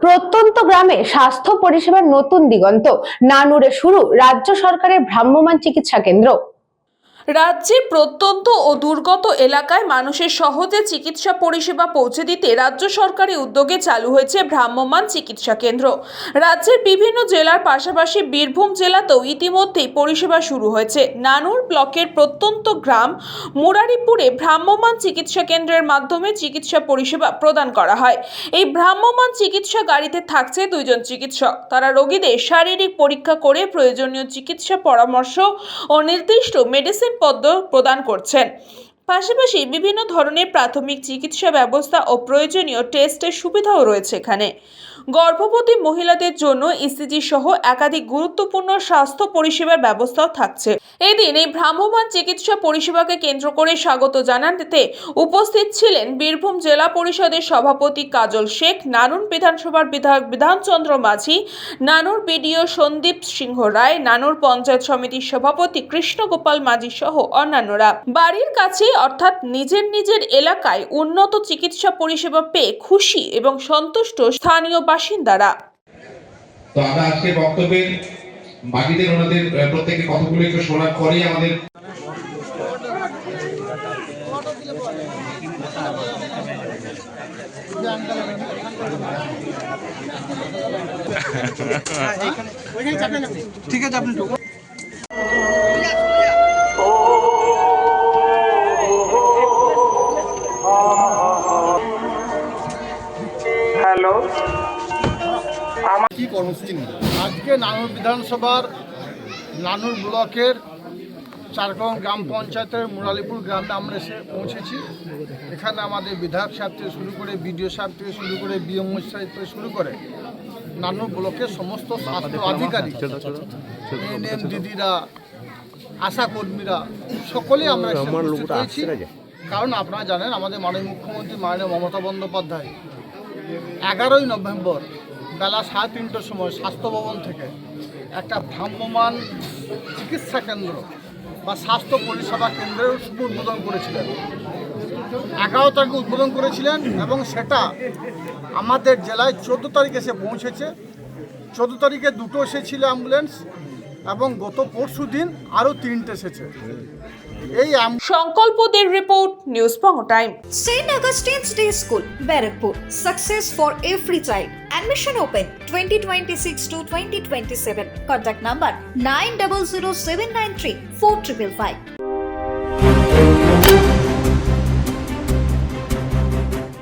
প্রত্যন্ত গ্রামে স্বাস্থ্য পরিষেবার নতুন দিগন্ত। নানুরে শুরু রাজ্য সরকারের ভ্রাম্যমাণ চিকিৎসা কেন্দ্র। রাজ্যে প্রত্যন্ত ও দুর্গত এলাকায় মানুষের সহজে চিকিৎসা পরিষেবা পৌঁছে দিতে রাজ্য সরকারি উদ্যোগে চালু হয়েছে ভ্রাম্যমাণ চিকিৎসা কেন্দ্র। রাজ্যের বিভিন্ন জেলার পাশাপাশি বীরভূম জেলাতেও ইতিমধ্যেই পরিষেবা শুরু হয়েছে। নানুর ব্লকের প্রত্যন্ত গ্রাম মুরারিপুরে ভ্রাম্যমাণ চিকিৎসা কেন্দ্রের মাধ্যমে চিকিৎসা পরিষেবা প্রদান করা হয়। এই ভ্রাম্যমাণ চিকিৎসা গাড়িতে থাকছে 2 জন চিকিৎসক। তারা রোগীদের শারীরিক পরীক্ষা করে প্রয়োজনীয় চিকিৎসা পরামর্শ ও নির্দিষ্ট মেডিসিন পদ্য প্রদান করছেন। পাশাপাশি বিভিন্ন ধরনের প্রাথমিক চিকিৎসা ব্যবস্থা ও প্রয়োজনীয় টেস্টের সুবিধাও রয়েছে এখানে। গর্ভবতী মহিলাদের জন্য ইসিজি সহ একাধিক গুরুত্বপূর্ণ স্বাস্থ্য পরিষেবার ব্যবস্থাও থাকছে। এদিন এই ভ্রাম্যমাণ চিকিৎসা পরিষেবাকে কেন্দ্র করে স্বাগত জানাতে উপস্থিত ছিলেন বীরভূম জেলা পরিষদের সভাপতি কাজল শেখ, নানুর বিধানসভার বিধায়ক বিধানচন্দ্র মাঝি, নানুর বিডিও সন্দীপ সিংহ রায়, নানুর পঞ্চায়েত সমিতির সভাপতি কৃষ্ণগোপাল মাঝি সহ অন্যান্যরা। বাড়ির কাছে অর্থাৎ নিজের এলাকায় উন্নত চিকিৎসা পরিষেবা পেয়ে খুশি এবং সন্তুষ্ট স্থানীয় বাসিন্দারা। তো আমরা আজকে বক্তব্যের বাকিদের ওনাদের প্রত্যেকের কথাগুলো একটু শোনার পরেই আমাদের ঠিক আছে আপনি হ্যালো, কি কর্মসূচি নিয়ে আজকে নানুর বিধানসভার নানুর ব্লকের চারকং গ্রাম পঞ্চায়েতের মুরালিপুর গ্রামে আমরা এসে পৌঁছেছি। এখানে আমাদের বিধায়ক সাহেব থেকে শুরু করে বিডিও সাহেব থেকে শুরু করে বিএমও সাহেব থেকে শুরু করে নানুর ব্লকের সমস্ত স্বাস্থ্য আধিকারিক, এএনএম দিদিরা, আশা কর্মীরা সকলেই আমরা উপস্থিত হয়েছি। কারণ আপনারা জানেন আমাদের মাননীয় মুখ্যমন্ত্রী মাননীয় মমতা বন্দ্যোপাধ্যায় 11ই নভেম্বর বেলা 3:30টার সময় স্বাস্থ্য ভবন থেকে একটা ভ্রাম্যমাণ চিকিৎসা কেন্দ্র বা স্বাস্থ্য পরিষেবা কেন্দ্রের শুভ উদ্বোধন করেছিলেন। 11 তারিখে উদ্বোধন করেছিলেন এবং সেটা আমাদের জেলায় 14 তারিখে এসে পৌঁছেছে। 14 তারিখে 2টো এসেছিল অ্যাম্বুলেন্স এবং গত পরশু দিন আরও 3টে এসেছে। এই সংকল্পদের report, news Bangla time. St. Augustine's Day School, Barrackpur. Success for every child. Admission open 2026 to 2027. Contact number 900793 4555.